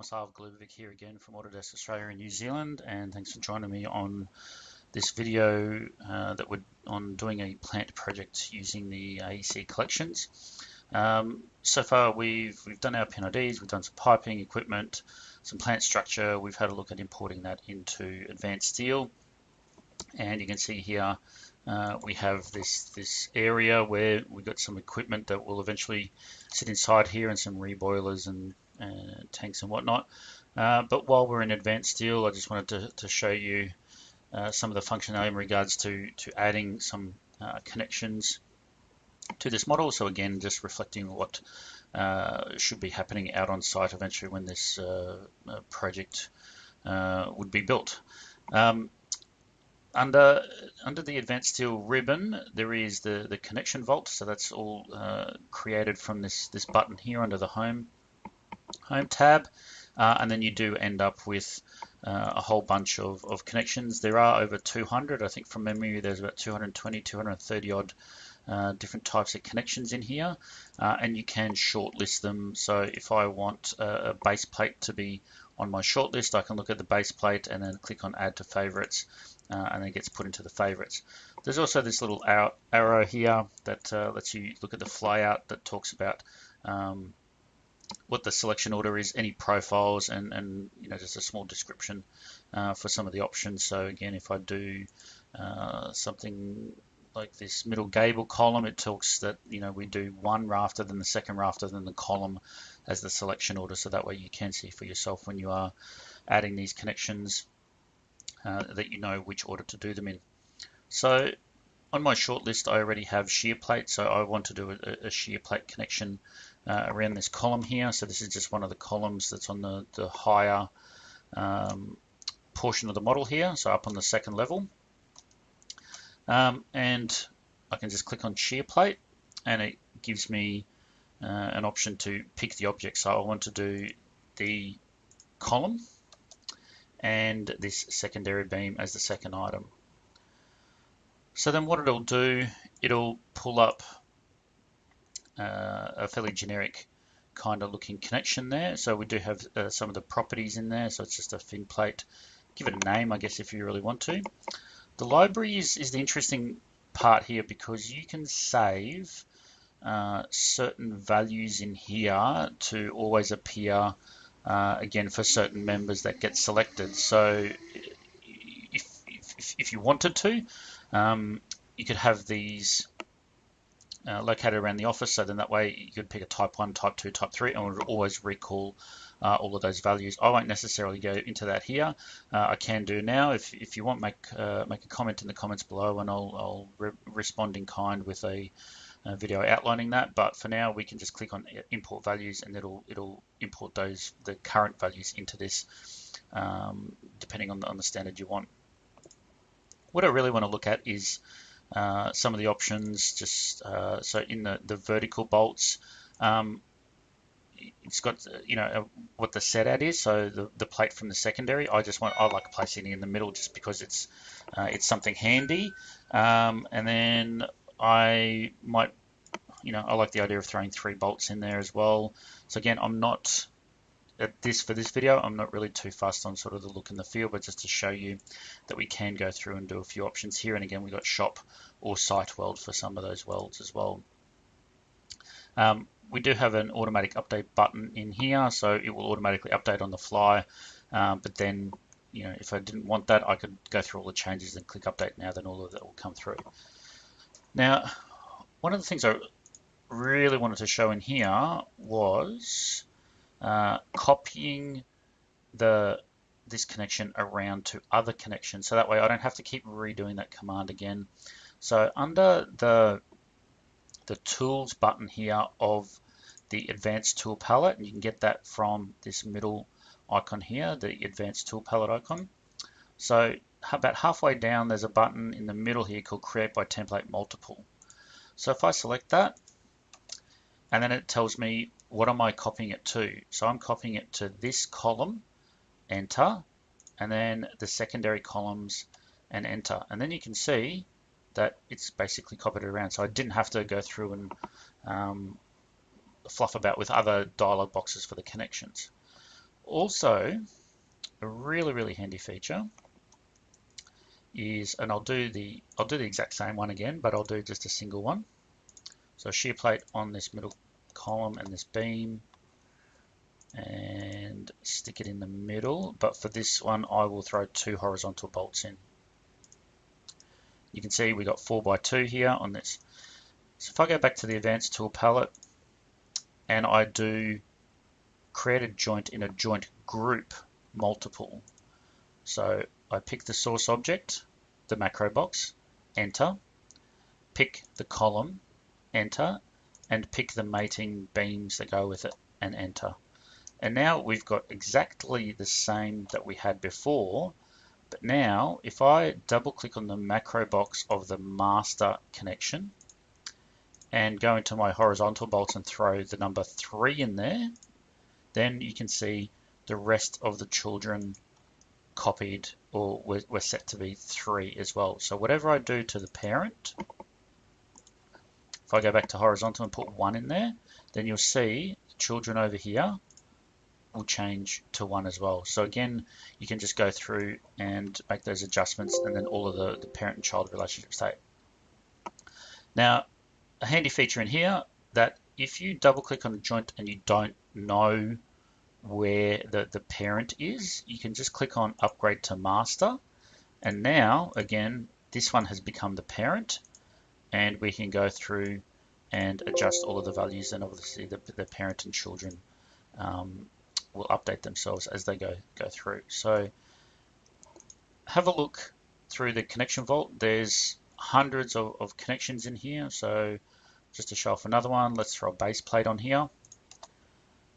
Tomislav.golubovic here again from Autodesk Australia and New Zealand, and thanks for joining me on this video that we're on doing a plant project using the AEC collections. So far we've done our PNIDs, we've done some piping, equipment, some plant structure. We've had a look at importing that into advanced steel, and you can see here we have this area where we've got some equipment that will eventually sit inside here, and some reboilers and tanks and whatnot. But while we're in advanced steel, I just wanted to show you some of the functionality in regards to adding some connections to this model. So again, just reflecting what should be happening out on site eventually when this project would be built. Under the advanced steel ribbon, there is the connection vault. So that's all created from this button here under the home tab, and then you do end up with a whole bunch of connections. There are over 200, I think from memory there's about 220, 230 odd different types of connections in here, and you can shortlist them. So if I want a base plate to be on my shortlist, I can look at the base plate and then click on add to favorites, and then it gets put into the favorites. There's also this little arrow here that lets you look at the flyout that talks about what the selection order is, any profiles, and just a small description for some of the options. So again, if I do something like this middle gable column, it talks that we do one rafter, then the second rafter, then the column as the selection order, so that way you can see for yourself when you are adding these connections that you know which order to do them in. So on my shortlist, I already have shear plate, so I want to do a shear plate connection around this column here. So this is just one of the columns that's on the higher portion of the model here, so up on the second level. And I can just click on shear plate, and it gives me an option to pick the object. So I want to do the column and this secondary beam as the second item. So then what it'll do, it'll pull up a fairly generic kind of looking connection there. So we do have some of the properties in there. So it's just a fin plate. Give it a name, I guess, if you really want to. The library is the interesting part here, because you can save certain values in here to always appear again for certain members that get selected. So if you wanted to, you could have these located around the office, so then that way you could pick a type 1, type 2, type 3, and it would always recall all of those values. I won't necessarily go into that here. I can do now. If you want, make a comment in the comments below, and I'll respond in kind with a video outlining that. But for now, we can just click on import values, and it'll import the current values into this, depending on the standard you want. What I really want to look at is some of the options. Just so in the vertical bolts, it's got what the set at is. So the plate from the secondary, I like placing it in the middle just because it's something handy. And then I might, I like the idea of throwing 3 bolts in there as well. So again, I'm not for this video, I'm not really too fussed on sort of the look and the feel, but just to show you that we can go through and do a few options here. And again, we've got shop or site weld for some of those welds as well. We do have an automatic update button in here, so it will automatically update on the fly. But then, if I didn't want that, I could go through all the changes and click update now, then all of that will come through. Now, one of the things I really wanted to show in here was copying this connection around to other connections, so that way I don't have to keep redoing that command again. So under the tools button here of the advanced tool palette, and you can get that from this middle icon here, the advanced tool palette icon. So about halfway down, there's a button in the middle here called create by template multiple. So if I select that, and then it tells me what am I copying it to. So I'm copying it to this column, enter, and then the secondary columns, and enter. And then you can see that it's basically copied it around. So I didn't have to go through and fluff about with other dialog boxes for the connections. Also, a really handy feature is, and I'll do the exact same one again, but I'll do just a single one. So shear plate on this middle column and this beam, and stick it in the middle. But for this one, I will throw 2 horizontal bolts in. You can see we got 4x2 here on this. So if I go back to the advanced tool palette and I do create a joint in a joint group multiple. So I pick the source object, the macro box, enter, pick the column, enter, and pick the mating beams that go with it, and enter. And now we've got exactly the same that we had before, but now if I double click on the macro box of the master connection and go into my horizontal bolts and throw the number 3 in there, then you can see the rest of the children copied, or were set to be 3 as well. So whatever I do to the parent, if I go back to horizontal and put 1 in there, then you'll see the children over here will change to 1 as well. So again, you can just go through and make those adjustments, and then all of the parent and child relationships stay. Now, a handy feature in here, that if you double click on a joint and you don't know where the parent is, you can just click on upgrade to master, and now again this one has become the parent, and we can go through and adjust all of the values, and obviously the parent and children will update themselves as they go through. So have a look through the connection vault. There's hundreds of connections in here. So just to show off another one, let's throw a base plate on here.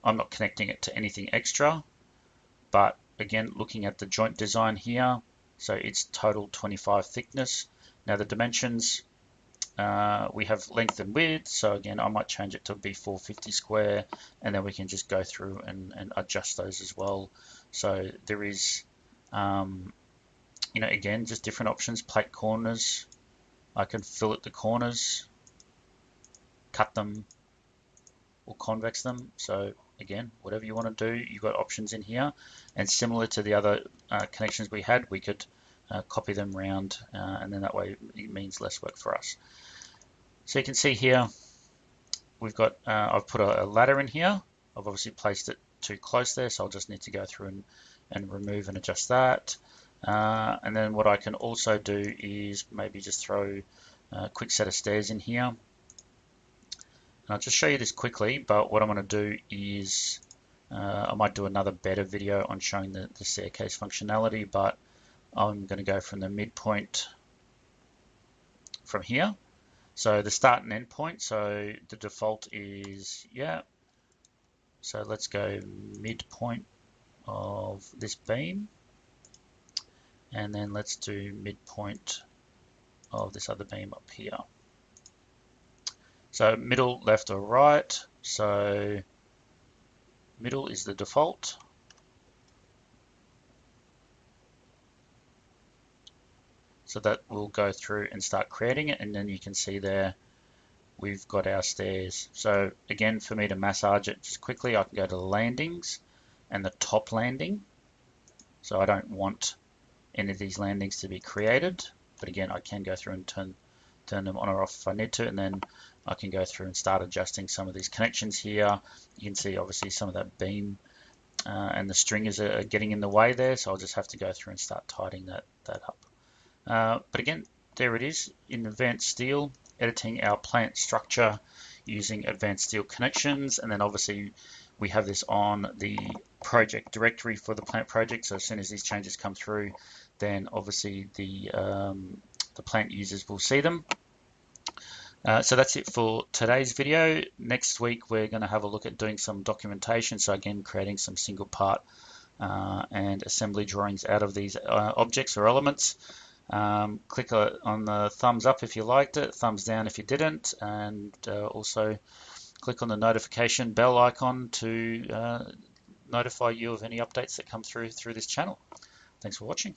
I'm not connecting it to anything extra, but again, looking at the joint design here, so it's total 25 thickness. Now the dimensions, we have length and width, so again I might change it to be 450 square, and then we can just go through and adjust those as well. So there is, again, just different options. Plate corners, I can fillet the corners, cut them, or convex them. So again, whatever you want to do, you've got options in here. And similar to the other connections we had, we could copy them round, and then that way it means less work for us. So you can see here, we've got, I've put a ladder in here. I've obviously placed it too close there, so I'll just need to go through and remove and adjust that. And then what I can also do is maybe just throw a quick set of stairs in here. And I'll just show you this quickly, but what I'm going to do is I might do another better video on showing the staircase functionality, but I'm going to go from the midpoint from here. So the start and end point, so the default is, so let's go midpoint of this beam, and then let's do midpoint of this other beam up here. So middle, left or right, so middle is the default. So that will go through and start creating it, and then you can see there we've got our stairs. So again, for me to massage it just quickly, I can go to the landings and the top landing. So I don't want any of these landings to be created, but again, I can go through and turn them on or off if I need to, and then I can go through and start adjusting some of these connections here. You can see obviously some of that beam and the stringers are getting in the way there, so I'll just have to go through and start tidying that up. But again, there it is in advanced steel, editing our plant structure using advanced steel connections. And then obviously we have this on the project directory for the plant project. So as soon as these changes come through, then obviously the plant users will see them. So that's it for today's video. Next week, we're going to have a look at doing some documentation. So again, creating some single part and assembly drawings out of these objects or elements. Click on the thumbs up if you liked it, thumbs down if you didn't, and also click on the notification bell icon to notify you of any updates that come through this channel. Thanks for watching.